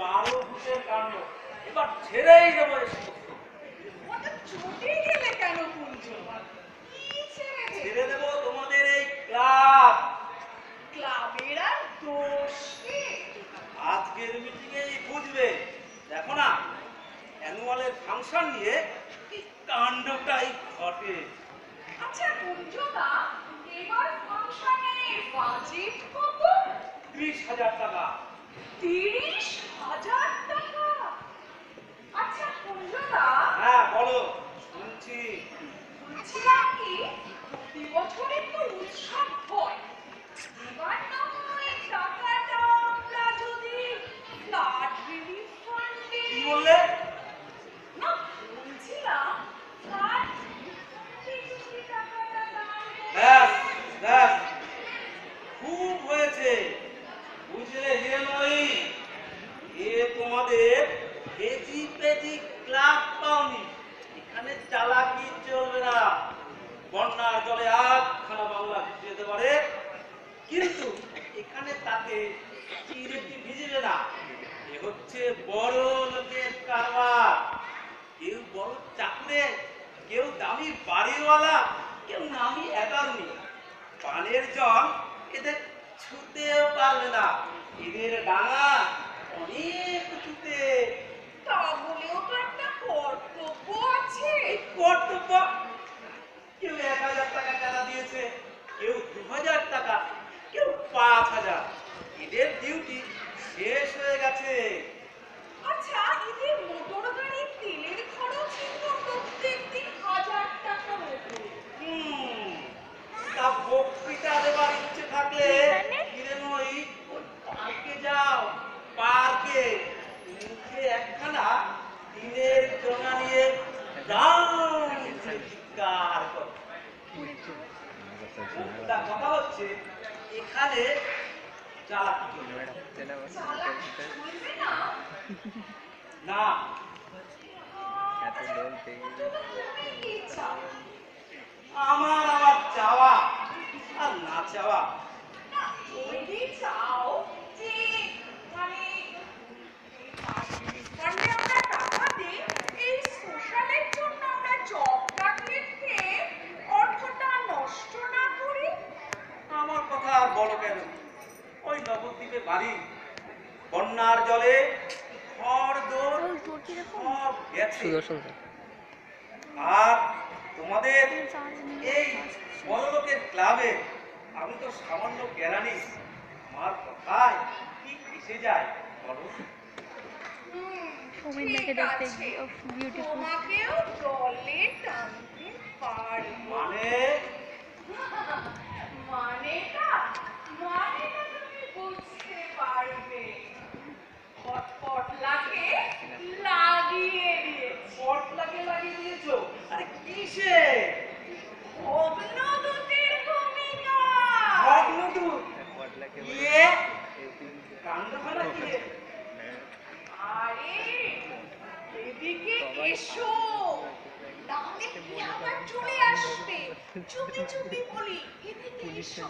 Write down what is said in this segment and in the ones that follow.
12 ফুটের কাণ্ড এবার ছেড়েই দেবো ছুটে গেলে কেন কুঞ্জু? ছেড়ে দেবো তোমাদের এই ক্লাব। ক্লাবের আর দোষ কি? আজকের মিটিংয়েই বুঝবে। দেখো না, অ্যানুয়ালের ফাংশন নিয়ে কি কাণ্ডটাই ঘটে। আচ্ছা কুঞ্জদা, এবার ফাংশনে বাজেট কত? 30,000 টাকা। 30,000 টাকা? আচ্ছা কুঞ্জদা, হ্যাঁ বলো, শুনছি। বলছিলাম কি, প্রতি বছরই তো উৎসব হয়, এবার না হয় টাকাটা আমরা যদি ফ্লাড রিলিফ ফান্ডে। কি বললে? না, বলছিলাম ফ্লাড রিলিফ ফান্ডে যদি টাকাটা দান করি। ব্যাস ব্যাস, খুব হয়েছে। বুঝলে হিরেনই, এ তোমাদের হেজি পেজি ক্লাব পাওনি। এখানে চালাকি চলবে না। বন্যার জলে আধখানা বাংলা ভিজে যেতে পারে, কিন্তু এখানে তাতে চিরেটি ভিজবে না। এ হচ্ছে বড় লোকের কারবার। কেউ বড় চাকরে, কেউ দামি বাড়িওয়ালা, কেউ নামি একাডেমি। পানের জল এদের ছুতেও পারবে না। এদের ডাঙা অনেক উঁচুতে। তা বলেও তো একটা কর্তব্য আছে। কর্তব্য? কেউ 1,000 টাকা চাঁদা দিয়েছে, কেউ 2,000 টাকা, কেউ 5,000। এদের ডিউটি শেষ হয়ে গেছে। আচ্ছা, এদের মোটর গাড়ির তেলের খরচ তো প্রত্যেকদিন 1,000 টাকা মতো। তা বক্তৃতা দেবার ইচ্ছে থাকলে হিরেনই ওই পার্কে যাও। পার্কে মুখে একখানা টিনের জোঙা নিয়ে চিৎকার করো। মুখটা কথা হচ্ছে, এখানে চালাকি চলবে চালাকি চলবে না? না। তুমি কি চাও? আমার চাওয়া আর না চাওয়া। না, যদি চাও যে মানে ফান্ডে আমরা টাকা দিই, এই সোশ্যালের জন্য আমরা জব কাটলেটকে অর্থটা নষ্ট না করি। আমার কথা আর বলো কেন? ওই নবদ্বীপে বাড়ি, বন্যার জলে ঘর দোর সব গেছে। আর তোমাদের এই বড় লোকের ক্লাবে আমি তো সামান্য কেরানি। আমার কথায় কি এসে যায় বলো? ঠিক আছে, তোমাকেও দলে টানতে পারবো। মানেটা তুমি বুঝতে পারবে। পটলাকে লাগিয়ে দিয়েছি। পটলাকে লাগিয়ে দিয়েছো? আরে কিসে? ভগ্নদূতের ভূমিকা। ভগ্নদূত? ইয়ে কাণ্ডখানা কি রে? আরে এদিকে এসো, তাহলে কি আবার চলে আসবে? চুপি চুপি বলি, এদিকে এসো।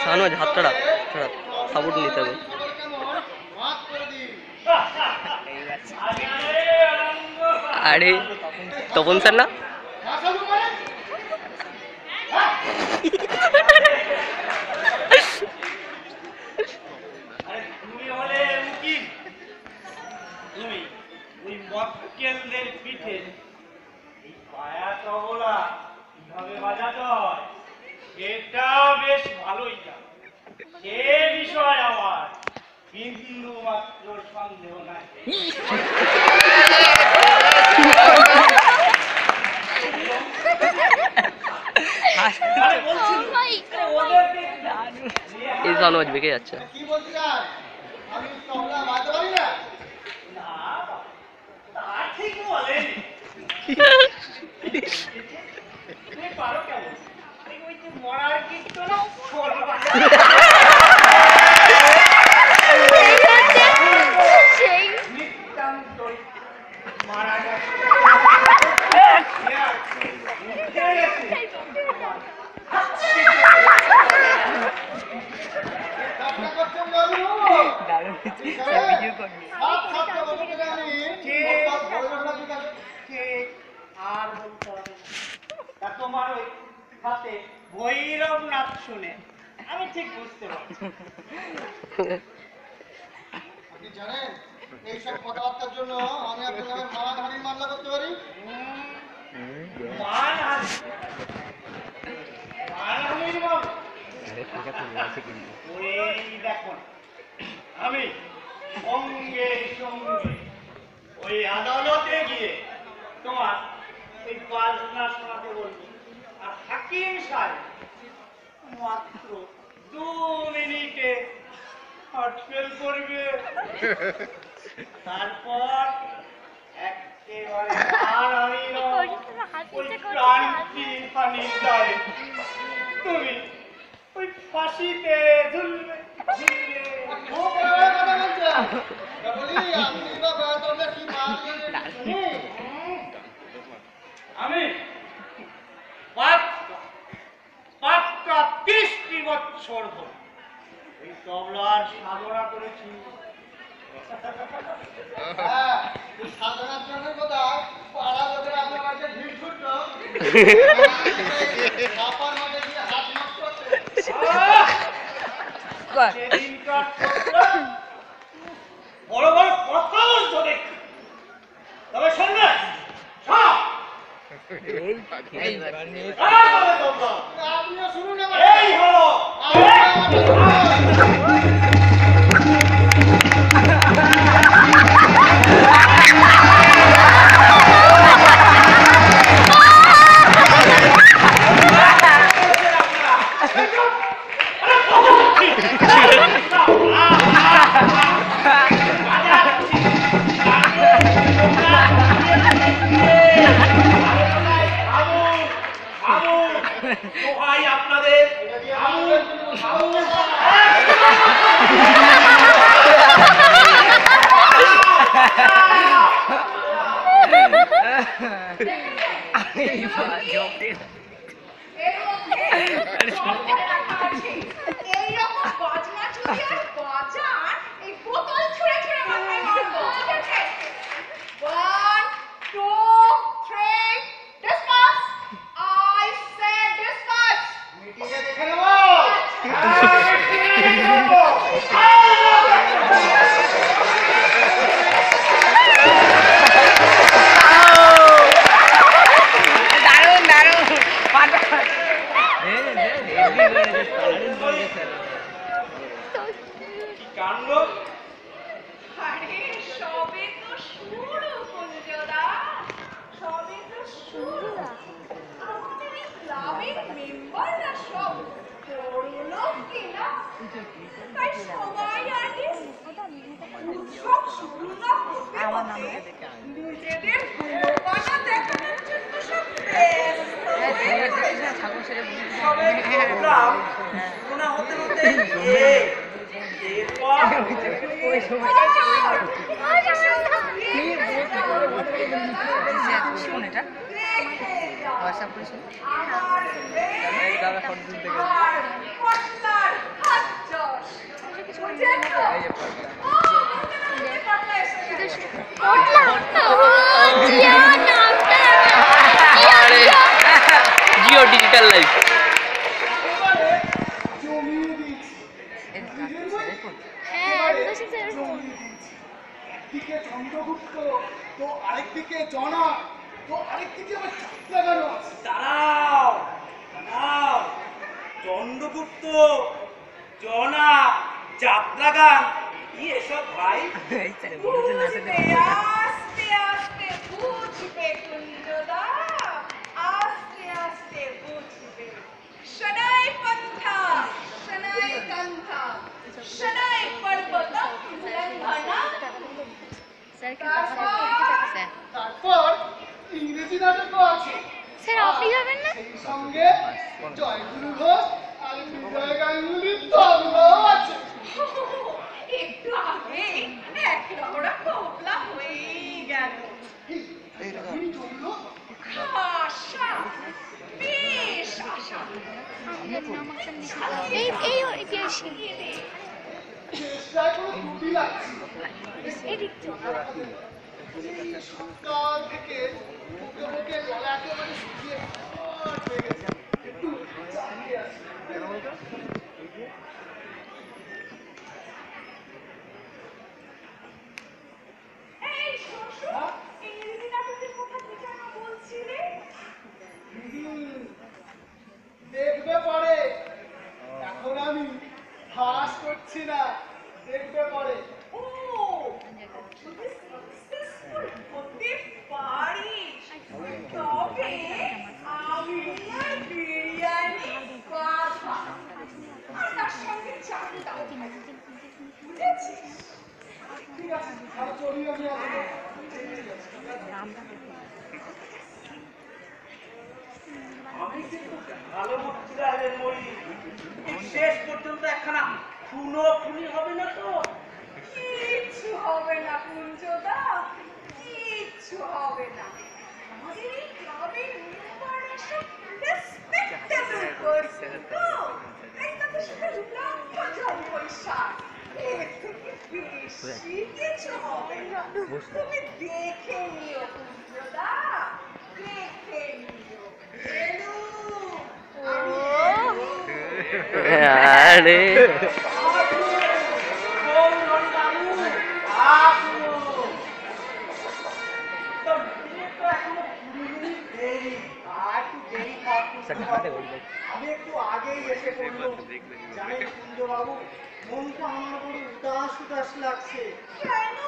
সানোজ হাতটা সাপোর্ট নিতে হবে। আরে তপন স্যার না? তুমি হলে উকিল, তুমি ওই মক্কেলদের পিঠে এই পায়া তবলা কিভাবে বাজাতে হয় এটা বেশ ভালোই জানো। সে বিষয় আমার বিন্দু মাত্র সন্দেহ নাই। এই সানোজ বেঁকে যাচ্ছে। আমি তবলা বাজাতে পারি না। না, তা ঠিক বলেন। তুমি পারো কেমন? ওই যে মরার কীর্তন নিতান্তই মারা গেছে। ঠাট্টা করছেন বাবু? সাত সাতটা বছর থেকে আমি ভৈরবনাথ বিকাশে ঠিক আর বলতে হবে না। তা তোমার ওই হাতে ভৈরবনাথ শুনে আমি ঠিক বুঝতে পারছি। আপনি জানেন এইসব কথাবার্তার জন্য আমি আপনার নামে মানহানির মামলা করতে পারি। মানহানি? মানহানির মামলা? ওই দেখুন, আমি সঙ্গে সঙ্গে ওই আদালতে গিয়ে তোমার ওই বাজনা শোনাতে বলবো, আর হাকিম সাহেব মাত্র 2 মিনিটে হার্টফেল করবে। তারপর একেবারে হারানির ওই ক্রান্তি হানি যায় তুমি ওই ফাঁসিতে ঝুলবে ঝুলবে। খুব বড় কথা বলছেন। তা বলি আপনি বা বেড়াতে কি মারলেন শুনি? আমি পাক্কা 30 বছর ধরে এই তবলার সাধনা করেছি। হ্যাঁ, এই সাধনার জন্য কথা পাড়া লোকের আপনার বাড়িতে ভিড় ছুটলো। চাপার মাঠে গিয়ে হাত নষ্ট করছে। সেদিনকার প্রোগ্রাম বড় বড় কথা বলছো দেখি, তবে শুনবে সব আপনিও শুনুন আমার। এই হলো দোহাই আপনাদের। এইরকম বাজনা যদি আর বাজান, এই বোতল ছুঁড়ে ছুঁড়ে মাথায় মারবো। ঠিক আছে? 1, 2, 3, discuss. I said discuss. মিটিংয়ে দেখে নেবো। কি কাণ্ড! আরে সবে তো শুরু কুঞ্জদা, সবে তো শুরু। আমাদের এই ক্লাবের মেম্বাররা সব বড়লোক কিনা, তাই সবাই আর্টিস্ট। উৎসব শুরু না হতে হতে নিজেদের গুণগানা দেখানোর জন্য সব ব্যস্ত হয়ে গেছে। সবে প্রোগ্রাম শোনা হতে হতে এরপর জিও ডিজিটাল লাইফ। একদিকে চন্দ্রগুপ্ত, তো আরেকদিকে জনা, তো আরেকদিকে আবার যাত্রা গান আছে। দাঁড়াও দাঁড়াও, চন্দ্রগুপ্ত, জনা, যাত্রা গান, কি এসব ভাই? বুঝবে, আস্তে আস্তে বুঝবে কুঞ্জদা, আস্তে আস্তে বুঝবে। শনাই পন্থা, শনাই কন্থা, শনাই পর্বতম লঙ্ঘনা। তারপর ইংরেজি নাটকও আছে। স্যার আপনি যাবেন না? সেই সঙ্গে জয়গুরু ঘোষ আর বিজয় গাঙ্গুলির তবলাও আছে। একটু আগে একটা ওরা কোবলা হয়েই গেল। এই চললো। আশা চেষ্টায় কোনো ত্রুটি লাগছে সকাল থেকে মুখে মুখে গলা একেবারে শুকিয়ে কাঠ হয়ে গেছে একটু চালিয়ে আসি এই শ্বশুর, ইংরেজি নাটকের কথা তুই কেন বলছিলি? দেখবে পরে এখন আমি হাস করছি না দেখবে পরে ও, তুই successful হতে পারিস। তবে আমি আর বিরিয়ানি কথা আর তার সঙ্গে চালটাও থাকবে। বুঝেছিস? ঠিক আছে আর চলি আমি আসবো আমি কিন্তু ভালো মুক্তিরাজের মরি শেষ পর্যন্ত একখানা খুনো খুনি হবে না তো? কিচ্ছু হবে না কুঞ্জদা, কিচ্ছু হবে না। আমাদের এই ক্লাবের মেম্বাররা সব রেসপেক্টেবল পারসন তো, তাই তাদের সাথে লম্বা পয়সা এর থেকে বেশি কিছু হবে না। তুমি দেখে নিও কুঞ্জদা, দেখে নিও। এলু, আমি এলু। আরে আমি একটু আগেই এসে পড়লো জানেন কুঞ্জবাবু মনটা আমার বড় উদাস উদাস লাগছে কেন?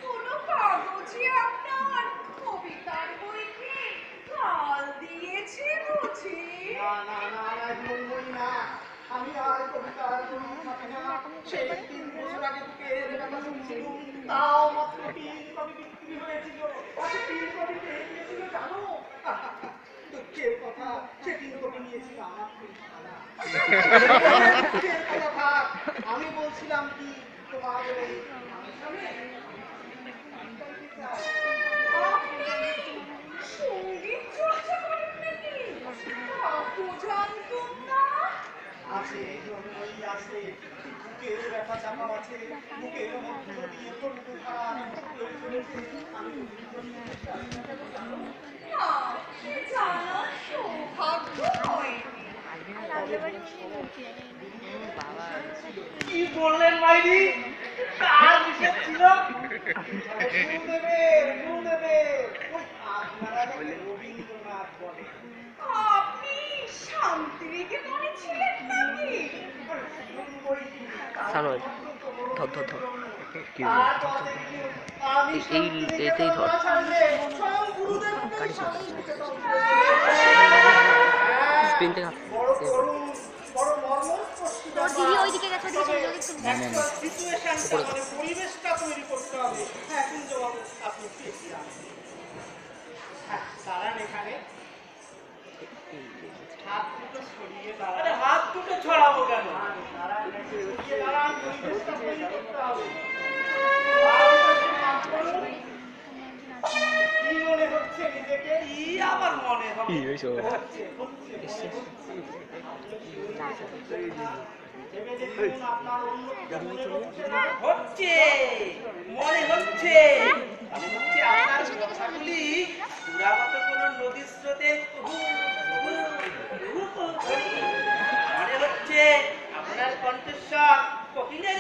কোনো কাগজে আপনার কবিতার বই কি কাল দিয়েছে বুঝি? না না না না মনমনি না আমি আর কবিতার বই থাকি না সেই 3 বছর আগে থেকে এর কথা শুনছিলাম তাও মাত্র 3 কপি বিক্রি হয়েছিল আচ্ছা 3 কপি পেয়ে গিয়েছিল জানো দুঃখের কথা সে 3 কপি নিয়েছিল আমার দুঃখের কথা থাক আমি বলছিলাম কি তোমাদের এই আপনি সঙ্গীত চর্চা করেন নাকি? তা তো জানতাম না। আছে ওই আছে বুকের ব্যথা চাপা আছে বুকের মধ্য দিয়ে তরুণ ধারা আমি না, জানার সৌভাগ্য হয়নি। কি বললেন মাইরি? কার বিষয় ছিল? গুরুদেবে ওই আপনারা রবীন্দ্রনাথ বলে আপনি শান্তিনিকেতনে ছিলেন নাকি? সানোয়ার ধর ধর ধর আমি এই এতেই ধর স্বয়ং গুরুদেব স্ক্রিন থেকে বড় করুণ বড় মর্মস্পর্শী দিদি ওইদিকে গেছে সিচুয়েশনটা মানে পরিবেশটা তৈরি করতে হবে হ্যাঁ কুঞ্জবাবু আপনি ঠিক জানেন হ্যাঁ দাঁড়ান এখানে হাত দুটো ছড়িয়ে দাঁড়ান আরে হাত দুটো ছড়াবো কেন? দাঁড়ান ছড়িয়ে দাঁড়ান পরিবেশটা তৈরি করতে হবে কি মনে হচ্ছে নিজেকে কি আবার মনে হবে? ভেবে দেখুন আপনার অন্য কিছু মনে হচ্ছে না হচ্ছে মনে হচ্ছে মনে হচ্ছে আপনার কথাগুলি সুরাগত কোন নদীর স্রোতে মনে হচ্ছে আপনার কণ্ঠস্বর কোকিলের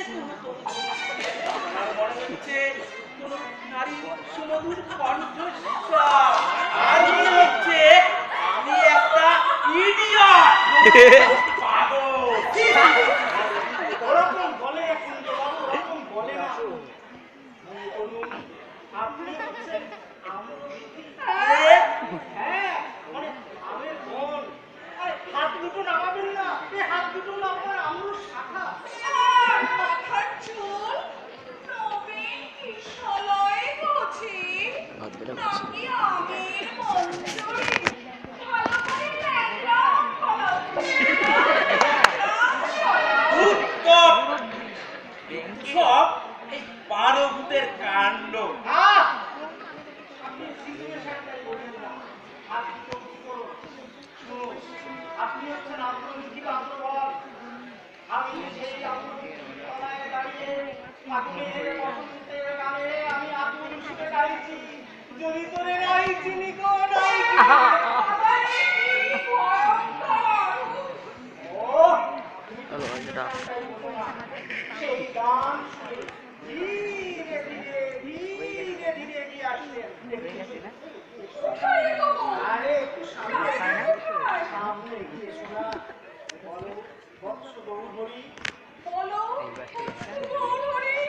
আপনার মনে হচ্ছে কোন নারী সুমধুর কণ্ঠস্বর আর মনে হচ্ছে আমি একটা ইডিয়ট পাগল ওরকম বলে কুঞ্জবাবু ওরকম বলে না মনে করুন আপনি হচ্ছেন হ্যাঁ মানে আমের বন আরে হাত দুটো নামাবেন না এই হাত দুটো না আপনার আমরুর শাখা আর মাথার চুল নবীন কিশলয় বুঝি? নাকি আমির মঞ্জুরি? ভালো করে ল্যাংড়া ফলাও। আমি সেই তলায় দাঁড়িয়ে ফাগুনের বসন্তের গানে আমি আতুর সুরে গাইছি, যদি তোরে নাই চিনি গো নাই চিনি। বাবারে, কি ভয়ঙ্কর! ও, তুমি গানটাই বলো না। সেই গান শুনে ধীরে ধীরে ধীরে ধীরে এগিয়ে আসলেন। কোথায় গো? আরে একটু সামনে সামনে এগিয়ে এসো না। বলো বৎস গৌরহরি, বলো, গৌরহরি,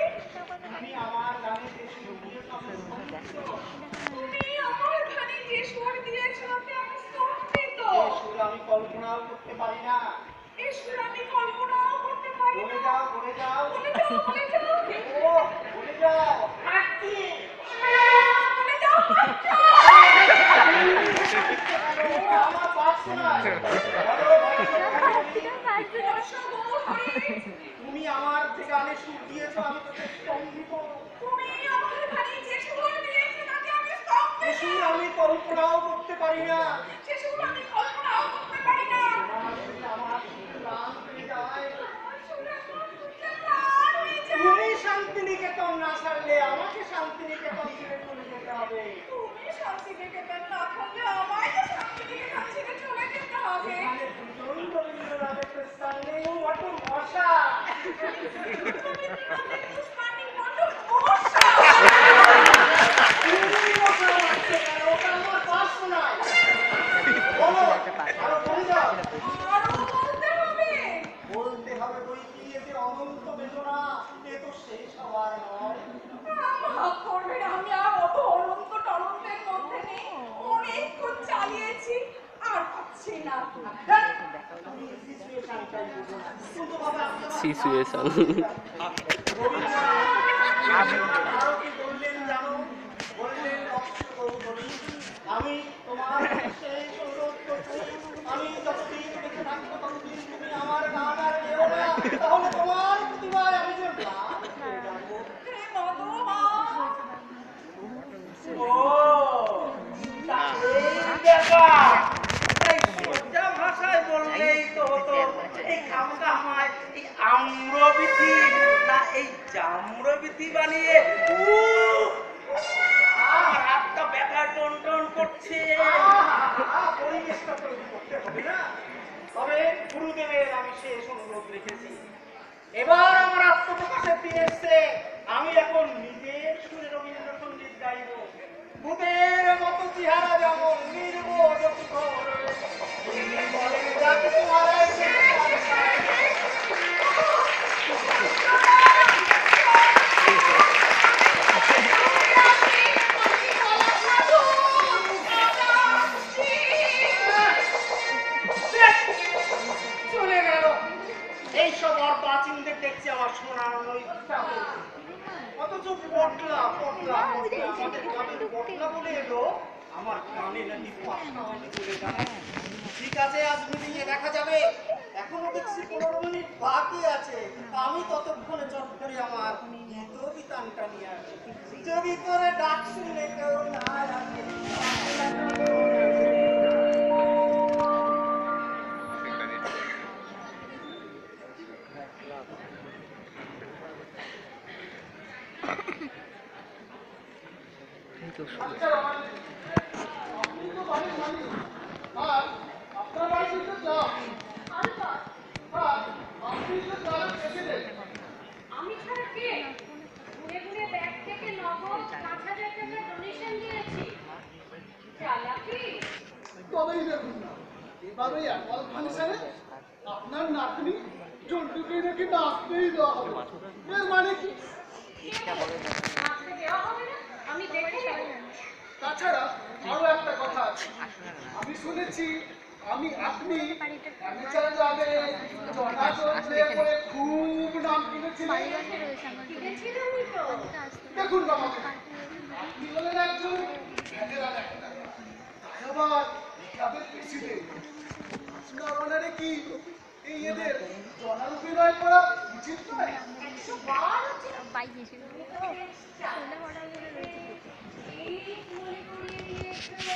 তুমি আমার গানে যে সুর দিয়েছ আমি স্তম্ভিত। তুমি আমার গানে যে সুর দিয়েছ তাতে আমি স্তম্ভিত। এই সুর আমি কল্পনাও করতে পারি না। এই সুর আমি কল্পনাও করতে পারি বলে না। যাও বলে যাও। বলে যাও, বলে যাও। ও বলে যাও। হাঁটছি। বলে যাও, বাচ্চা। আমার পাশ শোনায়। বলো, বৎস গৌরহরি, তুমি আমার যে গানে সুর দিয়েছ আমি তোকে স্তম্ভিত। তুমি আমার গানে যে সুর দিয়েছ তাতে আমি এই স্তম্ভিত। সুর আমি কল্পনাও করতে পারি না। সে সুর আমি কল্পনাও করতে পারি না। আমার সুর গান হয়ে যায়। আমার সুর এখন শুনতে প্রাণ হয়ে যায়। তুমি শান্তিনিকেতন না ছাড়লে আমাকে শান্তিনিকেতন ছেড়ে চলে যেতে হবে। তুমি শান্তিনিকেতন না থাকলে আমায় তো শান্তিনিকেতন ছেড়ে চলে যেতে হবে। এখানে দুজন রবীন্দ্রনাথের স্থান নেই, অটো মশা। পুষ্পাণী বড্ড মশা। তুমি মশা মারছো কেন? ওটা আমার পাশ শোনায়। বলো, আরো বলে যাও। আরো বলতে হবে। বলতে হবে বই কি, এ যে অনন্ত বেদনা, এ তো শেষ হওয়ার নয়। মাফ করবেন, আমি আর অত অনন্ত টনন্তের মধ্যে নেই। অনেকক্ষণ চালিয়েছি, আর পাচ্ছি না। তুমি সিচুয়েশনটাই বুঝো না। কিন্তু বাবা, আপনারা সিচুয়েশন আরো কি বললেন জানো? বললেন বৎস গৌরহরি, আমি তোমার কাছে শেষ অনুরোধ করছি, আমি যতদিন বেঁচে থাকবো ততদিন তুমি আমার গান আর গেও না, তাহলে তোমার প্রতিভায় আমি যে ম্লান হয়ে যাবো। হে ভগবান, ও তা এই ব্যাপার। এই সোজা ভাষায় বললেই তো হতো। এই খামকা আমায় এই আম্রবিথি না এই জাম্রবিথি বানিয়ে আমার হাতটা ব্যথা টন টন করছে। পরিবেশটা তৈরি করতে হবে না? তবে গুরুদেবের আমি শেষ অনুরোধ রেখেছি, এবার আমার আত্মপ্রকাশের দিন এসছে। আমি এখন নিজের সুরে রবীন্দ্রসঙ্গীত গাইব। ভূতের মতো চেহারা যেমন নির্বোধ কিশোর, তিনি বলেন যা কিছু হারায় সে তার পায়। চলে গেল। এইসব আর প্রাচীনদের দেখছি আমার শোনানো ইচ্ছা হচ্ছে। অথচ পটলা পটলা পটলা আমাদের গ্রামের পটলা বলে এলো, আমার কানে নাকি পাশা হয়নি বলে জানায়। ঠিক আছে, আজ মিটিংয়ে দেখা যাবে। এখনো দেখছি 15 মিনিট বাকি আছে। আমি ততক্ষণে চট করে আমার গীত বিতানটা নিয়ে আসি। যদি তোরে ডাক শুনলে কেউ না আসে। আচ্ছা বাবা, আপনি তো বাড়ির মালিক, আর আপনার বাড়িতে তো জব। আলবা, আর আপনি তো ক্লাবের প্রেসিডেন্ট। আমি ছাড়া কে? ঘুরে ঘুরে ব্যাগ থেকে নগদ 5,000 টাকা ডোনেশন দিয়েছি। চালাকি? তবেই দেখুন না, এবারে অ্যানুয়াল ফাংশনে আপনার নাতনি জন্টুকে নাকি নাচতেই দেওয়া হবে। এর মানে কি? নাচতে দেওয়া হবে না? আমি দেখে নেব। তাছাড়া আরো একটা কথা আছে, আমি শুনেছি আপনি অ্যামেচার ক্লাবে জনাচন্দ্রে করে খুব নাম কিনেছিলেন। কিনেছিলামই তো। দেখুন বাবা, আপনি হলেন একজন ভেটেরান একটা, তাই আবার ক্লাবের প্রেসিডেন্ট। আপনার অনারে কি এই এদের জনার অভিনয় করা উচিত নয়? 100 বার হচ্ছে। এই মনে করিয়ে দিয়েছিল।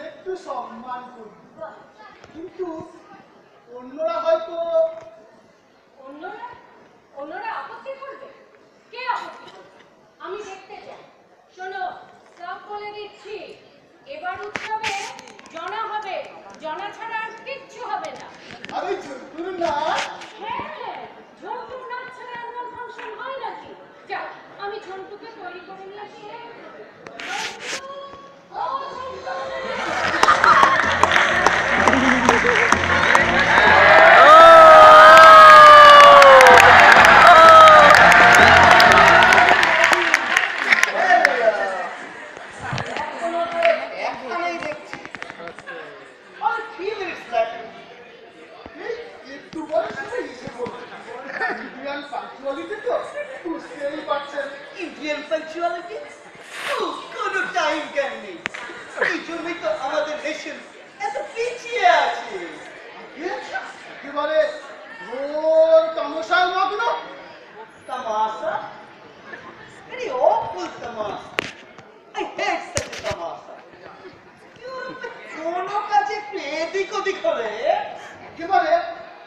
একটু স্বপ্ন গান করি, কিন্তু অন্যরা হয়তো অন্যরা অন্যরা আপত্তি করবে? কে আপত্তি করবে? আমি দেখতে চাই। শোনো, সব বলে দিচ্ছি, এবার উৎসবে জনা হবে, জনা ছাড়া আর কিচ্ছু হবে না। আমি ঝুঁকুর নাচ। হ্যাঁ, ঝন্টুর নাচ ছাড়া অ্যানুয়াল ফাংশন হয় নাকি? যাও, আমি ঝন্টুকে তৈরি করে নিয়ে আসি। ঝন্টু! ও ঝন্টু! একখানেই দেখছি। আর 3 minutes লাগে। এই একটু পরে সবাই এসে পড়বে। ইন্ডিয়ান পাঞ্চুয়ালিটি তো বুঝতেই পারছেন। ইন্ডিয়ান পাঞ্চুয়ালিটি কোনো টাইম জ্ঞান নেই। এই জন্যই তো আমাদের নেশন এত পিছিয়ে আছে। একেবারে ঘোর তামশায় মগ্ন। তামাশা, very awful তামাশা। I hate such a তামাশা। ইউরোপে কোনো কাজে একটু এদিক ওদিক হলে একেবারে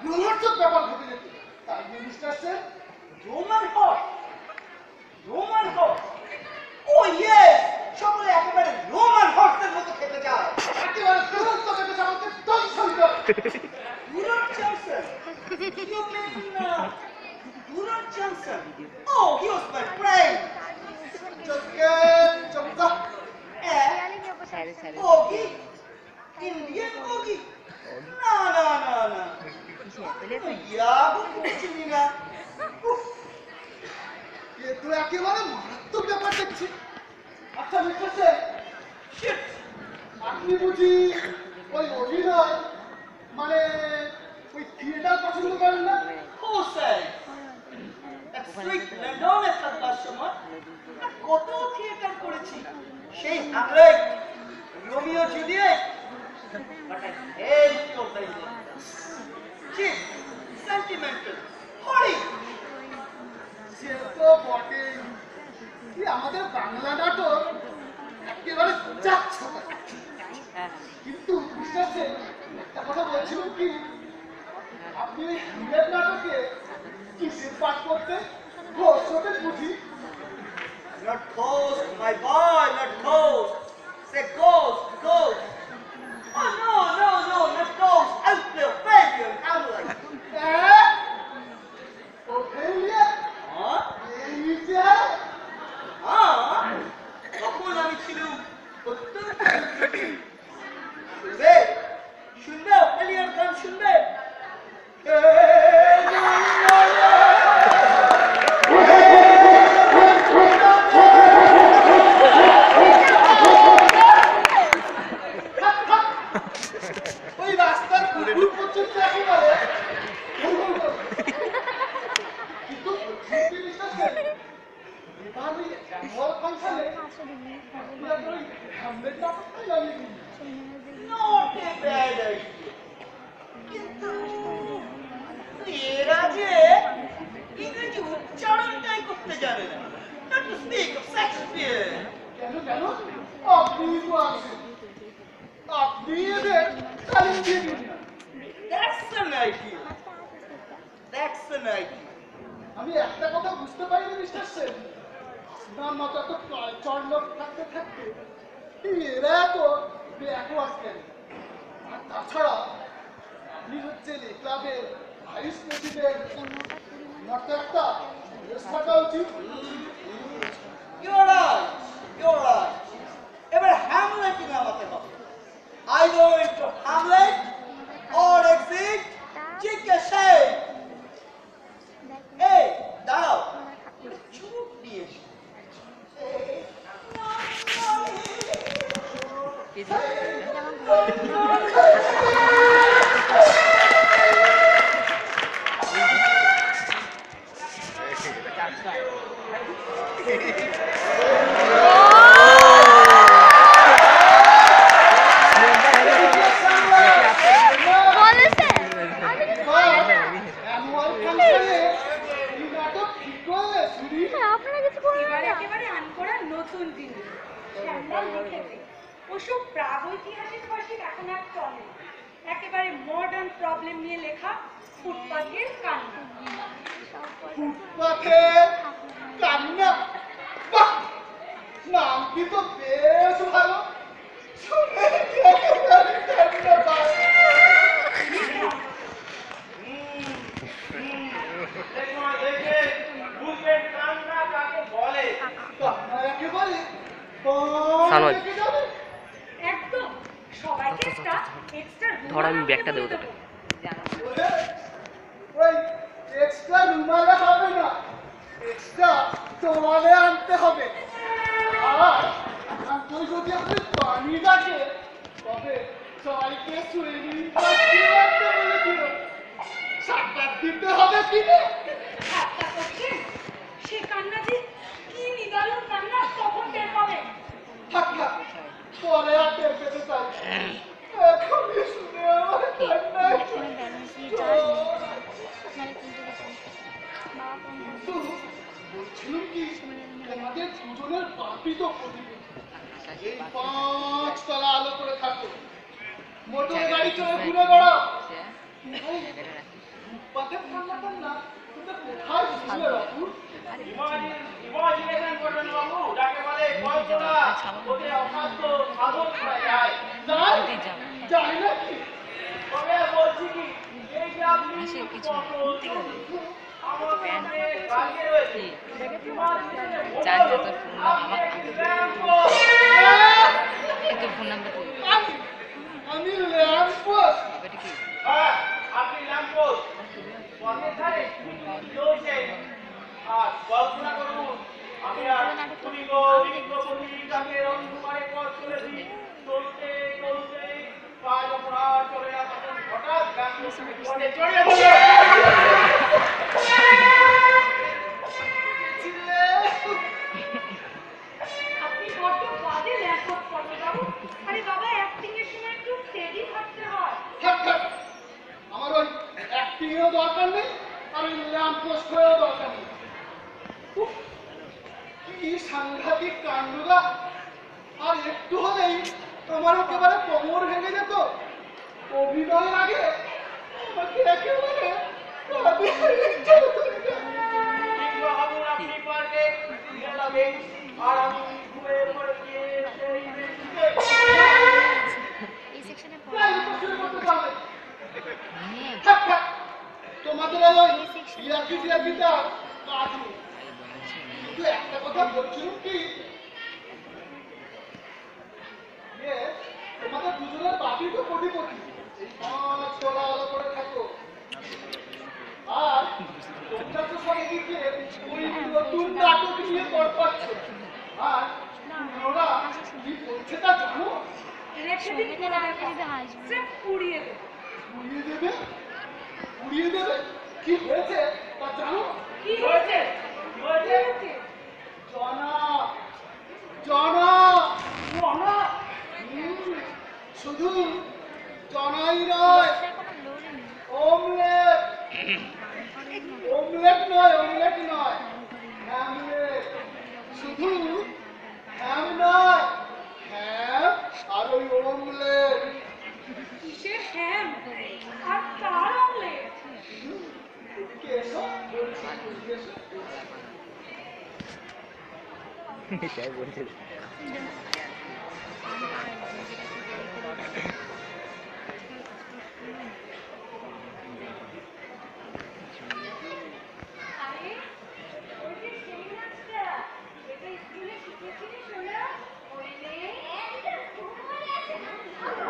রোমাঞ্চক ব্যাপার ঘটে যেত। তাই minister sir Roman horse, Roman horse. Oh yes, সকলে একেবারে রোমান হর্সের মতো খেতে যায়। একেবারে দুরন্ত থেকে আমাকে দংশন করে। Durant Johnson. You mean Durant Johnson? Oh, he was my friend. চোখে চমকা। Eh? Ogi? Indian Ogi? No, no, no, no. Yago চিনি না। উফ, এ তো একেবারে মারাত্মক ব্যাপার দেখছি। আচ্ছা মিস্টার স্যার, shit. আপনি বুঝি ওই অভিনয় মানে ওই থিয়েটার পছন্দ করেন না? Who said? At Street London থাকবার সময় কত থিয়েটার করেছি। সেই Hamlet, Romeo Juliet, but I hate your idea. Cheap, sentimental, horrid. সে তো বটেই। কি আমাদের বাংলা নাটক একেবারে যাচ্ছে না। কিন্তু মিস্টার স্যার, একটা কথা বলছিলাম কি, আপনি ওই হ্যামলেট নাটকে কিসের পাঠ করতেন? ঘোষকে বুঝি। Not ghost, my boy, not ghost. Say ghost, ghost. Oh no, no, no, not ghost. I'll play Fabian Hamlet. হ্যাঁ? ওফেলিয়া? Huh? এই যে তখন আমি ছিলাম অত্যন্ত শুনবে, শুনবে অপেলিয়ার গান শুনবে। ওই রাস্তার কুকুর পর্যন্ত একেবারে কিন্তু মিস্টার স্যার, এবার ওই অ্যানুয়াল ফাংশনে আপনার ওই হ্যামলেট নাটকটাই আমি Not a bad idea. কিন্তু এরা যে ইংরেজি উচ্চারণটাই করতে জানে না। Not to speak of Shakespeare. কেন কেন আপনি তো আছেন, আপনি এদের তালিম দিয়ে দিন না। That's an idea. That's an idea. আমি একটা কথা বুঝতে পারিনি মিস্টার সেন, আপনার মতো এত কালচার লোক থাকতে থাকতে এরা এত ব্যাকওয়ার্ড কেন? আর তাছাড়া আপনি হচ্ছেন এই ক্লাবের ভাইস প্রেসিডেন্ট, আপনার তো একটা দেশ থাকা উচিত। You're right. You're right. এবার হ্যামলেট নামাতে হবে। Either into Hamlet or exit জিজ্ঞাসা। এই দাঁড়াও, চুপ নিয়ে এসো। অ্যানুয়াল ফাংশনে এই নাটক ঠিক করলে শুনি। আপনারা কিছু করবেন এবার না। একেবারে আনকোড়া নতুন জিনিস, স্যান্ডেল রেখেছে। ওসব প্রাগৈতিহাসিক ফাসিক এখন আর চলে না। একেবারে মডার্ন প্রবলেম নিয়ে লেখা ফুটপাতের কান্না। ফুটপাথে কান্না, বাহ, নামটি তো বেশ ভালো। শুনে একেবারে কান্না পায়। দেখে বুঝবেন কান্না কাকে বলে। কান্না একেবারে সানোয়ার। দেখে যাবে। একদম সবাইকে একটা এক্সট্রা ধর আমি ব্যাগটা দেবো তোকে। ওরে, ওই এক্সট্রা রুমালে হবে না, এক্সট্রা তোমালে আনতে হবে। আর এখন যদি আপনি পানি ডাকে তবে সবাইকে সুইমিং করতে বলে দিল। সাঁতার দিতে হবে কিনে। ঠাট্টা করছেন? সে কান্না যে কি নিদারুণ কান্না, তখন টের পাবেন। থাক থাক, পরে আর টের পেতে চাই না। এখনই শুনে আমার কান্না তো বলছিলাম কি, তোমাদের দুজনের বাপি তো প্রতিবেশী। এই 5 তলা আলো করে থাকো, মোটর গাড়ি চলে ঘুরে বেড়াও। ফুটপাতের ঠান্ডা ঠান্ডা কিন্তু কোথায় ছিলে বাবু? ইমাজিনেশন করবেন বাবু, যাকে বলে কল্পনা। ওতে অসাধ্য সাধন করা যায়। যাই নাকি? তবে বলছি কি, এই যে আপনি আমার সামনে দাঁড়িয়ে রয়েছে, ইমাজিনেশনে আমি ল্যাম্পপোস্ট। হ্যাঁ, আপনি ল্যাম্পপোস্ট। পথের ধারে চলছে। আর কল্পনা করুন, আমি আর তুমি তাকে অন্ধকারে পথ চলেছি। চলতে চলতে পা যখন আর চলে না, তখন হঠাৎ পথে চড়িয়ে পড়ল। আপনি বড্ড বাজে ল্যাপটপ করেন বাবু। আরে বাবা, অ্যাক্টিং এর সময় একটু স্টেডি থাকতে হয়। থাক থাক, আমার ওই অ্যাক্টিংয়েরও দরকার নেই, আর ওই ল্যাম্পপোস্ট হয়েও দরকার নেই। উফ, কি সাংঘাতিক কাণ্ডরা! আর একটু হলেই আমার একেবারে কোমর ভেঙে যেত। অভিনয়ের আগে আমাকে একেবারে কিংবা ভাবুন, আপনি পার্কে গেলাবেন, আর আমি ঘুরে পড়ে গিয়ে সেই বেঞ্চিতে থাক থাক, তোমাদের ওই ইয়ার্কি টিয়ার্কিটা কাজ নেই। কিন্তু একটা কথা বলছিলাম কি, যে তোমাদের দুজনের বাপি তো কোটিপতি, এই 5 তলা আলো করে থাকো। আর তোমরা তো সব এদিকে ওই নতুন নাটক নিয়ে পড়পাচ্ছ। আর ওরা কি বলছে তা জানো? রেখে দিন কোনাদের কথা। স্রেফ উড়িয়ে দেব। উড়িয়ে দেবে? উড়িয়ে দেবে? কি হয়েছে তা জানো? কি হয়েছে? কি হয়েছে? জনা, জনা, রনা, শুধু জনাই নয়, অমলেট, অমলেট নয়, অমলেট নয়, হ্যামলেট। শুধু হ্যাম নয়, হ্যাম আর ওই অমলেট। কিসের হ্যাম আর কার অমলেট? কেসো বলছি, কেসো। এটাই বলছে। আরে ওই যে সেই নাচটা, এটা স্কুলে শিখেছিলি শোনা? ওই নে বেশ ভালো করে নাচে তো শোনা।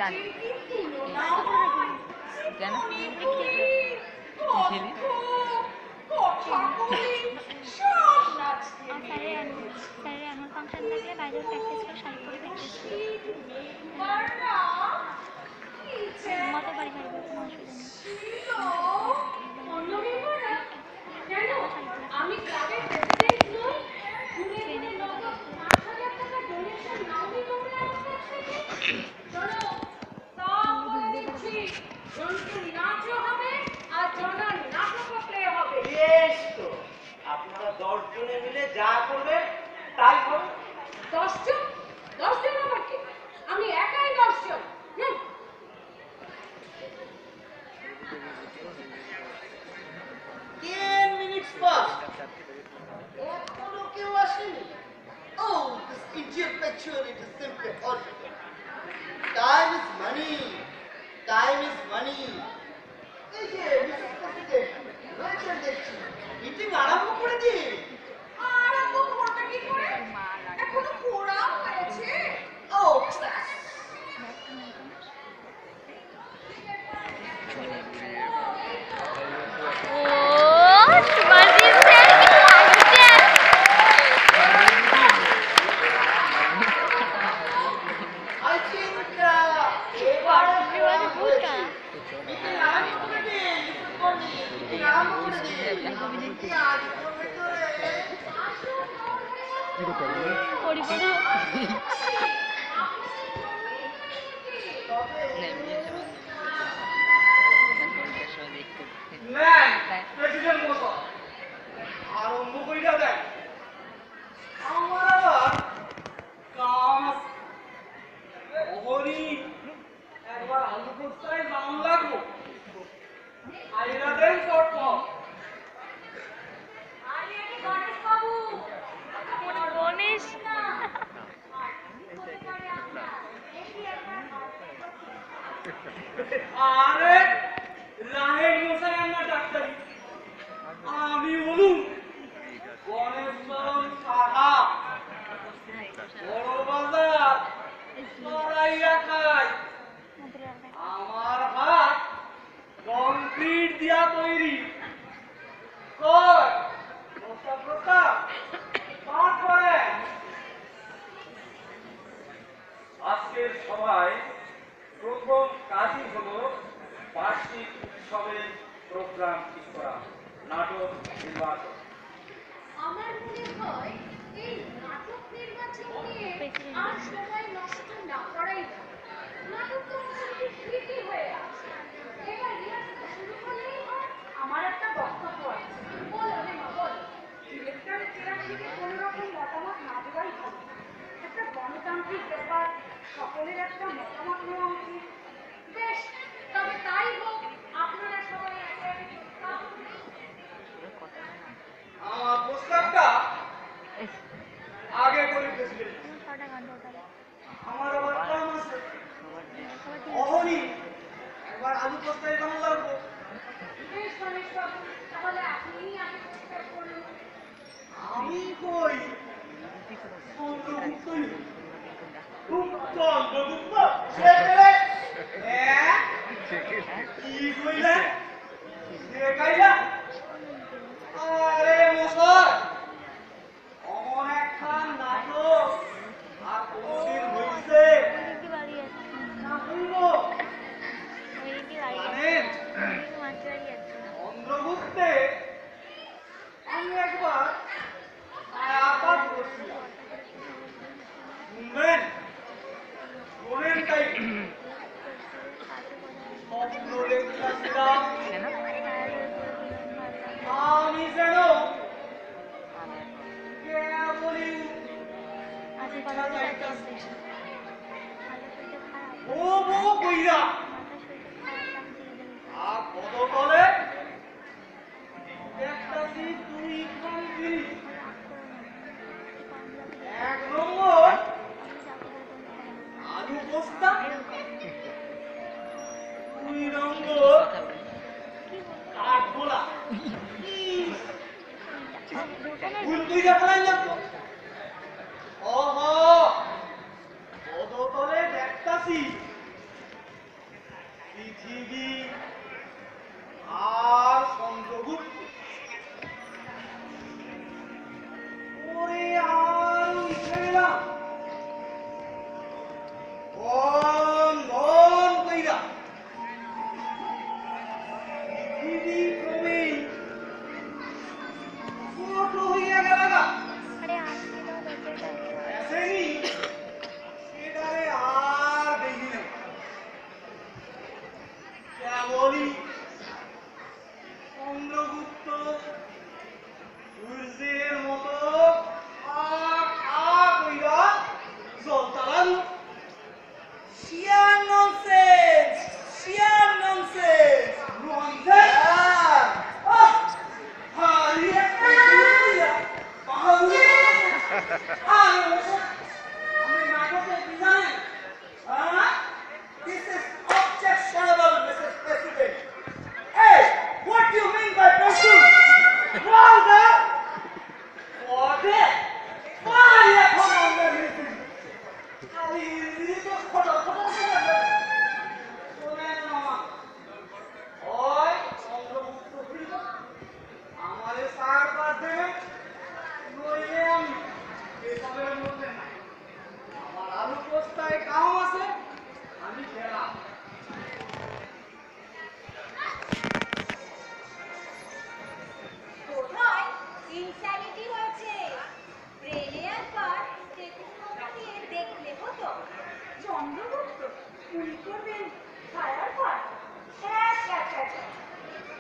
নাচের কি তুলনা হয়? কেন? শ্রীপুরী, খেলি? কথাকলি, সব নাচতে স্যারের অ্যানুয়াল ফাংশন থাকলে বাইরে প্র্যাকটিস করে শাড়ি পরে প্র্যাকটিস করি। মতো বাড়ি শাড়ি পরে কোনো অসুবিধা নেই। অন্য মেম্বাররা কেন আমি ক্লাবের প্রেসিডেন্ট নই? ঘুরে ঘুরে নগদ ৫,০০০ টাকা ডোনেশন নাওনি তোমরা আমার কাছ থেকে? চলো সব বলে দিচ্ছি, জন্টুর নাচও হবে আর জনার নাটকও প্লে হবে। বেশ তো, আপনারা 10 জনে মিলে যা করবেন তাই হবে। 10 জন? 10 জন আবার কে? আমি একাই 10 জন। 10 minutes past. এখনো কেউ আসেনি? Oh, this idiot lecture, it is simply horrible. Time is money. Time is money. এই যে মিসেস প্রেসিডেন্ট রয়েছেন দেখছি, মিটিং আরম্ভ করে দিন। আরম্ভ করবে কি করে? এখনো ফোরাম হয়েছে। Oh, class. ও সুভাষদীপ স্যার কি লাগছে? I think এবারে ফোরাম হয়েছে। মিটিং আরম্ভ করে দিন। মিটিং আরম্ভ করে দিন। মিটিং আজ করবে তো রে। পরিপূর্ণ ম্যান, প্রেসিডেন্ট মশাই, আরম্ভ কইরা দেন। আমার আবার কাম আছে। ওহরি একবার আলু পোস্তায় দাম লাগবো। আইরা দেন শর্টকাট। আরে গণেশ বাবু, গণেশ আরে রাহের মশাই আমরা ডাক্তারি, আমি বলুন গণেশ চরণ সাহা, বড় বাজার সরাইয়া খায়। আমার হাত কংক্রিট দিয়া তৈরি। কয় প্রস্তাব প্রস্তাব পাঠ করেন। আজকের সভায় প্রথম কাজই হলো বার্ষিক উৎসবের প্রোগ্রাম ঠিক করা, নাটক নির্বাচন। আমার মনে হয় এই নাটক নির্বাচন নিয়ে আর সময় নষ্ট না করাই ভালো। নাটক তো মোটামুটি ঠিকই হয়ে আছে। এবার রিহার্সাল শুরু করলেই হয়। আমার একটা বক্তব্য আছে। বলো রে মা, বলো। ডিরেক্টরের চেয়ার থেকে কোনো রকম মতামত না দেওয়াই ভালো। একটা গণতান্ত্রিক ব্যাপার, সকলের একটা মতামত নেওয়া উচিত। বেশ, তবে তাই হোক। আপনারা সবাই একটা আমার প্রস্তাবটা আগে করে প্রেসিডেন্ট, ছটা ঘন্টা ওটা আমার আবার কাম আছে। অহনি একবার আলু পোস্তায় দাম লাগবো। বেশ গণেশ বাবু, তাহলে আপনিই আগে প্রস্তাব করুন। আমি কই অন্তর্ভুক্তই নই। ভুক্ত অন্তর্ভুক্ত সে পেলে কি কইলা দেখাইলা? আরে মশাই, অমন একখান নাটক আর কোনদিন হইছে কি বাড়ি আছে? না হইব? ওই কি বাড়ি আছে? জানেন মাছ বাড়ি আছে। অন্তর্ভুক্তে আমি একবার আয়াপাত করছিলাম। শুনবেন? শোনেন তাই স্বপ্ন দেখছিলাম আমি যেন কেবলই আজকে উঠা কলেজে যাইতাছি। যাইতেছে। ভালো শরীরটা খারাপ। ও বউ কইরা মাথা শরীরটা খারাপ লাগছে। আর পদতলে দেখতাছি দুইখান জিনিস। এক নম্বর আলু বস্তা, 2 নম্বর কাঠগোলা। ভুল কইরা ফেলাইলাম তো। ওহো, পদতলে দেখতাছি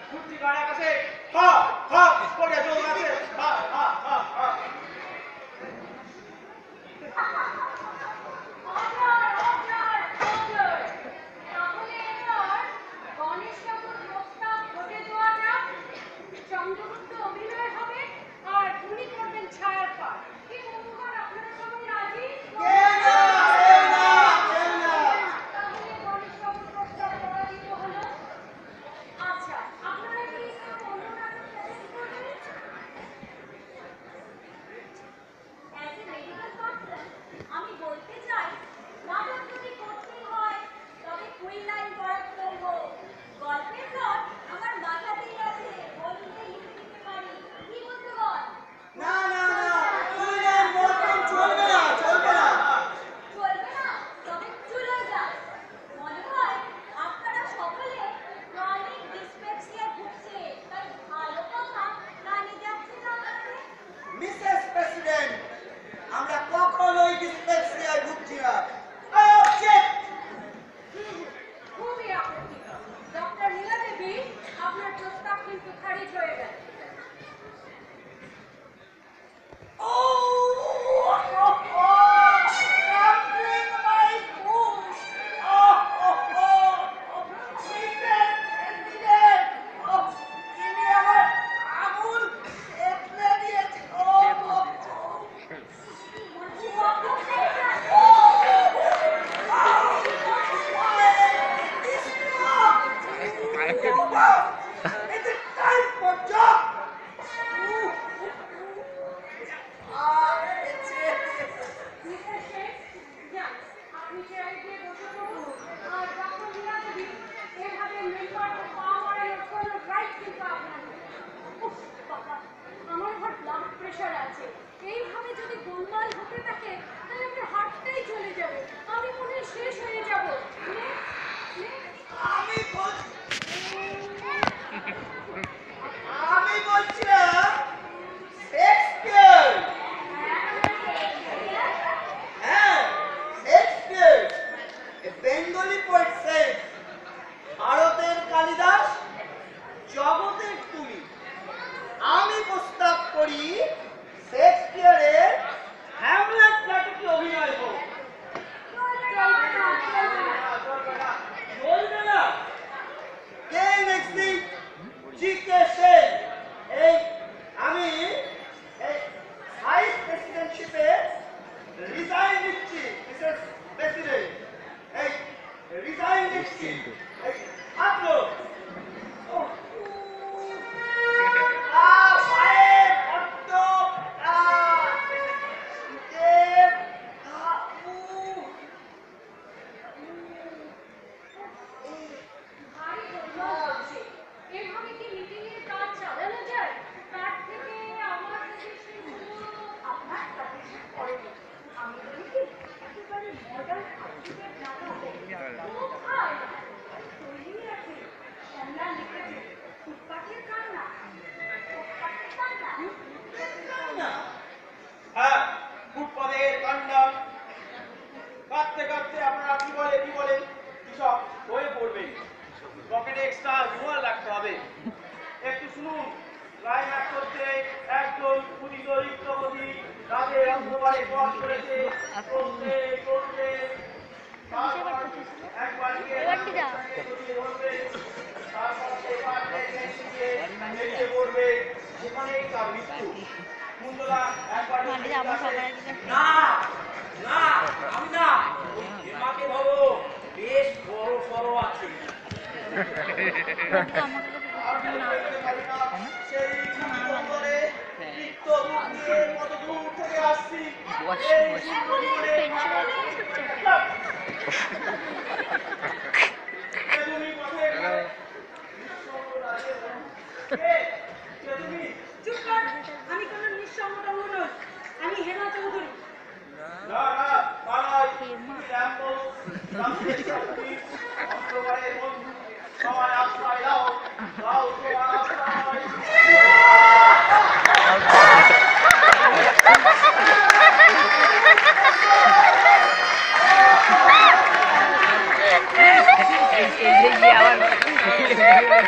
ঘুরছি গাড়ি কাছে হা হা করে যোগ আছে হা হা হা হা তাহলে এবার গণেশ ঠাকুর প্রস্তাব ঘটে দেওয়া যাক। চন্দ্রগুপ্ত অভিনয় হবে আর উনি করবেন ছায়ার পাঠ। কি বন্ধুগণ, আপনারা সবাই রাজি? তাহলে গণেশ ঠাকুর প্রস্তাব পরাজিত হলো। আচ্ছা, আপনারা কি অন্য নাটক সাজেস্ট করবেন? As a medical person, আমি বলতে চাই নাটক যদি করতেই হয় তবে কুইন লাইন ওয়ার্ক করব। গল্পের প্লট আমার মাথাতেই আছে, বলতেই লিখে দিতে পারি। কি বন্ধুগণ? না না না তুই না বলতাম চলবে না চলবে না চলবে না? তবে চলে যাক। মনে হয় আপনারা সকলে ক্রনিক ডিসপেপসিয়ায় ভুগছেন, তাই ভালো কথা কানে যাচ্ছে না আমাদের। মিসেস প্রেসিডেন্ট আমরা কখনোই ডিসপেপসিয়ায় ভুগছি না আই অবজেক্ট খুবই আপত্তিকর। ডক্টর নীলা দেবী, আপনার প্রস্তাব কিন্তু খারিজ হয়ে গেল। মিস্টার শেখ, যান, আপনি চেয়ারে গিয়ে বসে পড়ুন। আর ডক্টর নীলা দেবী, এভাবে মেম্বারকে পা মারানোর কোনো রাইট কিন্তু আপনার নেই। উফ, বাবা, আমার আবার ব্লাড প্রেশার আছে। এইভাবে যদি গোলমাল হতে থাকে তাহলে আমার হার্টটাই চলে যাবে। আমি মনে হয় শেষ হয়ে যাব। আমি বলছিলাম শেক্সপিয়ার হ্যাঁ শেক্সপিয়ার বেঙ্গলি পোয়েট সেড ভারতের কালিদাস জগতের তুমি আমি প্রস্তাব করি শেক্সপিয়ারের হ্যামলেট নাটকে অভিনয় হোক চলবে না কে নেক্সট জিকে সেন এই আমি এই ভাইস প্রেসিডেন্টশিপে রিজাইন দিচ্ছি মিসেস প্রেসিডেন্ট এই রিজাইন দিচ্ছি এই ছাত্র ভারী গোলমাল হচ্ছে। এভাবে কি মিটিংয়ের কাজ চালানো যায়? তার থেকে আমার সাজেশন হলো আপনার সাজেশন করেনি আমি বলি কি একেবারে মডার্ন আর্টিকেট নাটক খুব ভালো। তৈরি আছে শ্যামলা লিখেছে ফুটপাতের কান্না ফুটপাতের কান্না হ্যাঁ ফুটপাতের কান্না কাঁদতে কাঁদতে আপনারা কি বলেন কি সব হয়ে পড়বেন। পকেটে এক্সট্রা রুমাল রাখতে হবে। একটু শুনুন, ক্লাইম্যাক্স হচ্ছে একজন ক্ষুদিত রিক্তপতি রাতের অন্ধকারে পথ করেছে করতে করতে তারপর একবার গিয়ে জড়িয়ে ধরবে, তারপর সে পাশে গিয়ে বেরিয়ে পড়বে, সেখানেই তার মৃত্যু। কুন্দলা একবার না না আমি না ওই হেমাকে ভাবো বেশ বড় সড়ো আছে সেই অন্তরে রিক্ত বুক নিয়ে কত দূর থেকে আসছি তুমি চুপ কর, আমি কোনো নিঃসঙ্গ নই, আমি হেমা চৌধুরী। না না পাড়ায় ল্যাম্বো রামদের শক্তি অন্ধকারের বন্ধু সবাই আশ্রয় দাও দাও তোমার আশ্রয় এই যে আবার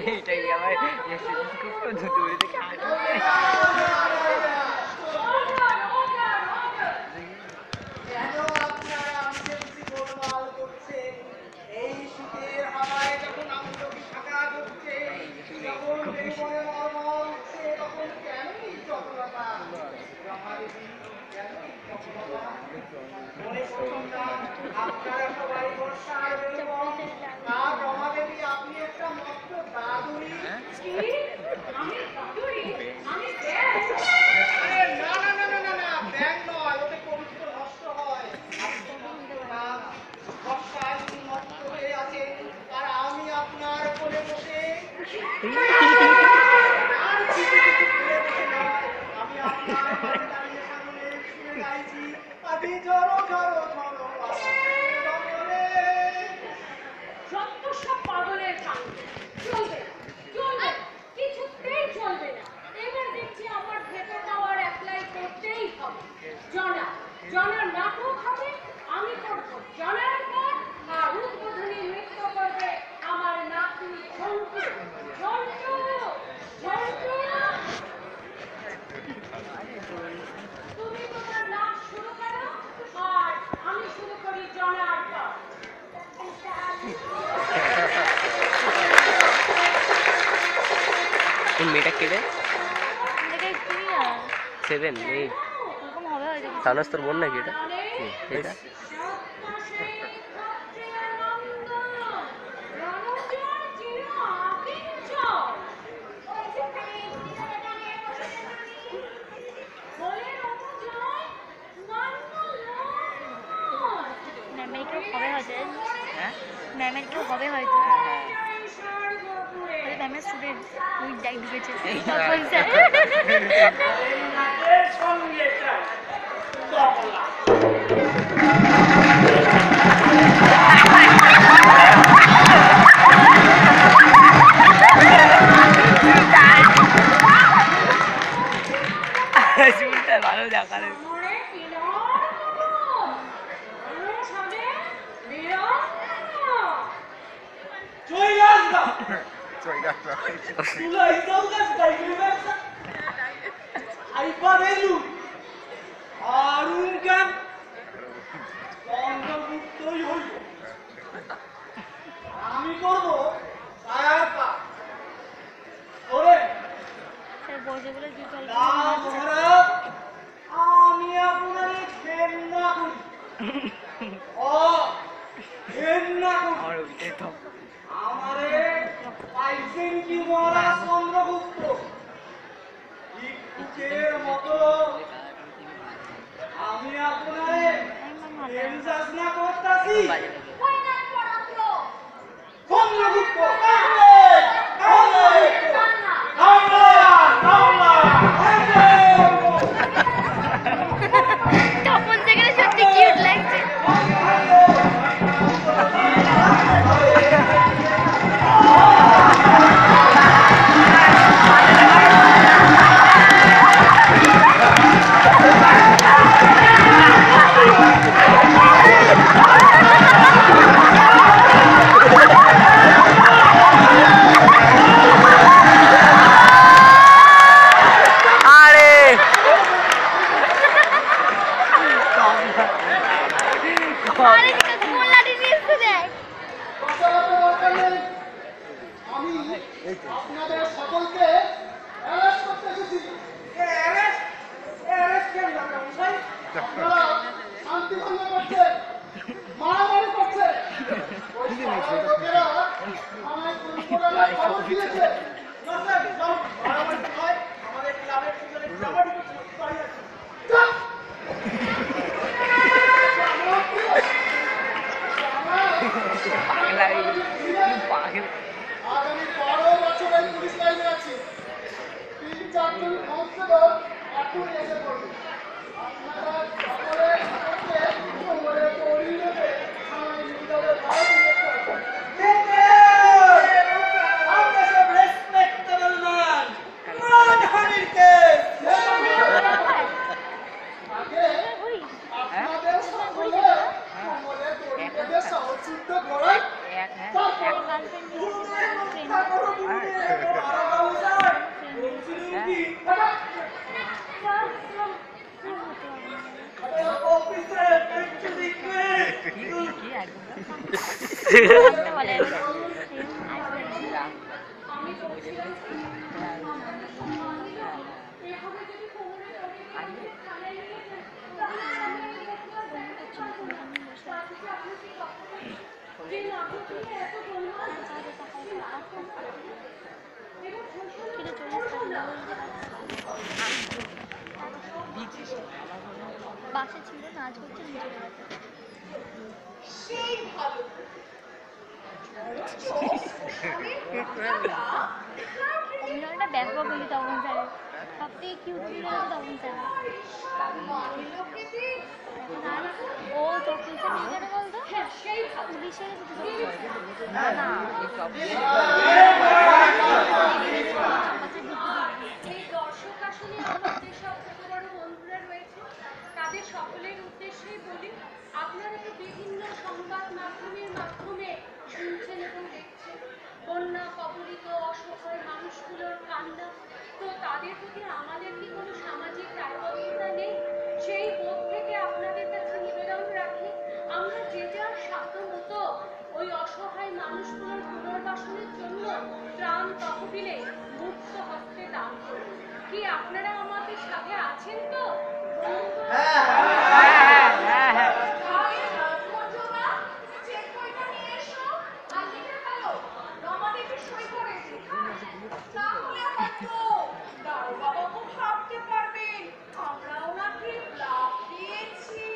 এইটাই আমার দূরে থেকে কেন আপনারা আমাকে বেশি গোলমাল করছেন? এই শীতের হাওয়ায় যখন আমলকি শাখা ঢুকছে, যখন জীবনে মর্মর উঠছে, তখন কেন এই চপলতা? রমাদেবী, কেন এই চপলতা? মনে করুন না, আপনারা সবাই বর্ষার বেলবন, আর রমাদেবী আপনি একটা মাত্র দাদুরি। কি? আমি দাদুরি? আমি ব্যাস? আরে না না না না না না, ব্যাং নয়, ওতে পবিত্র নষ্ট হয়। আপনি মাত্র না, বর্ষায় তিনি মত্ত হয়ে আছেন, আর আমি আপনার কোলে বসে আর কিছু কিছু কোলে বসে নয়, আমি আপনার মাঝে দাঁড়িয়ে সামনে শুনে গাইছি, আদি ঝরো ঝরো ঝরো বাদলে। যত সব পাগলের কাণ্ড। চলবে না, চলবে না, কিছুতেই চলবে না। এবার দেখছি আমার ভেটো পাওয়ার অ্যাপ্লাই করতেই হবে। জনার নাটক হবে, আমি করবো জনার উপর, আর উদ্বোধনী নৃত্য করবে আমার নাতনি ঝন্টু। ঝন্টু, ঝন্টু, তুমি তোমার নাচ শুরু করো, আর আমি শুরু করি জনার পর। এই মেয়েটা কেটে এটা কি আর 7 এই এরকম হবে হয়তো সানস তোর বোন নাকি এটা এটা ম্যামের কেউ হবে হয়তো হ্যাঁ ম্যামের কেউ হবে হয়তো হ্যাঁ ম্যামের স্টুডেন্ট ওই ডাই ঢুকেছে এই তখন স্যার নাচের সঙ্গে চাই তবলা। চুলটা ভালো দেখালে তুলাই যাও গাছ গাইবে ব্যবসা আইবার এলু আরুন গান অন্তর্ভুক্তই হইল। আমি করব ছায়ার কাজ করে স্যার বসে বলে কি চল না মহারাজ, আমি আপনার ঘেন্না করি। ও ঘেন্না করি। আমার ওইটাই তো আমারে পাইছেন কি মহারাজ চন্দ্রগুপ্ত? ভিক্ষুকের মতো আমি আপনারে না করতাছি। চন্দ্রগুপ্ত তখন সেখানে সত্যি কিউট লাগছে আরে ঠিক আছে মোল্লাটি নিয়ে এসে দেখ আমি আপনাদের সকলকে অ্যারেস্ট করতে এসেছি। আপনারা শান্তি ভঙ্গ করছেন, মারামারি করছেন। ওই শহরের লোকেরা আমায় পুলিশ খবর দিয়েছে। আমাদের ক্লাবের পিছনে কাবাডি বাড়ি আছে। চুপ! পাগল আগামী 12 বছর এই পুলিশ লাইনে আছি। 3-4 জন কনস্টেবল এখনই এসে পড়বে। আপনারা সকলে সকলকে কোমরে দড়ি নেবে থানায় নিয়ে যাবে, ভাড়া দিয়ে যাবে। আমরা সব রেসপেক্টেবল ম্যান। মানহানির কেস। আগে আপনাদের সকলে কোমরে দড়ি বেঁধে সাহসযুদ্ধ করার এক হ্যাঁ গার্লফ্রেন্ড ফ্রেন্ড কি একদম বলে আমি বলছি এভাবে যদি কোমরে পড়ে থানায় নিয়ে যান, তাহলে আমরা এই ঘটনা জানতে পারবো না। তাহলে আপনি কি করবেন? যে নাটক নিয়ে এত গোলমাল, এবার ঘোষণা করবো না। বাসে ছিল নাচ করছে নিজের বাড়িতে সেই ভালো অভিনয়টা ব্যাপক হলি তখন স্যার সব থেকে কিউট ছিল তখন স্যার ও চোখ তুলছে নিজের বলতো সেই পুলিশের না না এই সব এই দর্শক আসলে আমার যেসব ছোট বড় বন্ধুরা রয়েছে তাদের সকলের উদ্দেশ্যেই বলি, আপনারা তো বিভিন্ন সংবাদ মাধ্যমের মাধ্যমে শুনছেন এবং দেখছেন বন্যা কবলিত অসহায় মানুষগুলোর কান্না। তো তাদের প্রতি আমাদের কি কোনো সামাজিক দায়বদ্ধতা নেই? সেই বোধ থেকে আপনাদের কাছে নিবেদন রাখি, আমরা যে যার সাধ্যমতো ওই অসহায় মানুষগুলোর পুনর্বাসনের জন্য ত্রাণ তহবিলে মুক্ত হস্তে দান করুন। কি আপনারা আমাদের সাথে আছেন তো? হ্যাঁ হ্যাঁ চেক বইটা নিয়ে এসো আর লিখে ফেলো রমা দেবী সই করেছি। তাহলে হয়তো দারোগা বাবু ভাবতে পারবেন আমরা ওনাকে লাভ দিয়েছি।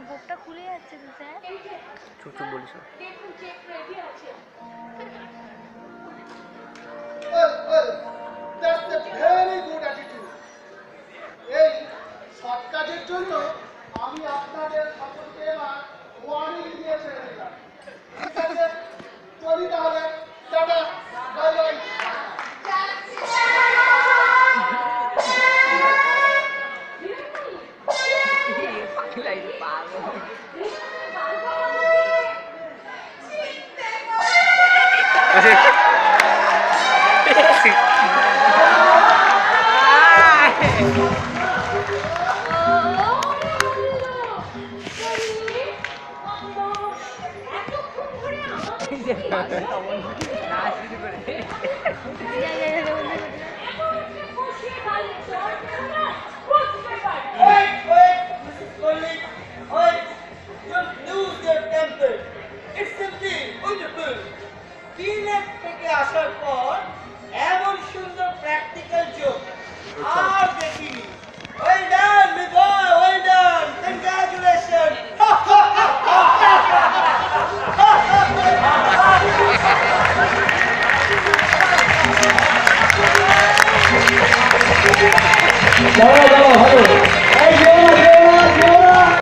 বুকটা খুলে যাচ্ছে তো স্যার এই যে চুপ চুপ বলিস না। দেখুন চেক রেডি আছে। That's a very good attitude. এই সৎ কাজের জন্য আমি আপনাদের সকলকে এবার ওয়ার্নিং দিয়ে ছেড়ে দিলাম। ঠিক আছে, চলি তাহলে, টাটা, বাই বাই। পাগলাই পাগল না শুরু করে Wait, Mrs. Coley, wait. Don't lose your temper. It's simply wonderful. বিলেত থেকে আসার পর এমন সুন্দর প্র্যাকটিক্যাল জোক আর দেখিনি। Well done, my boy, well done. Congratulations. দাঁড়াও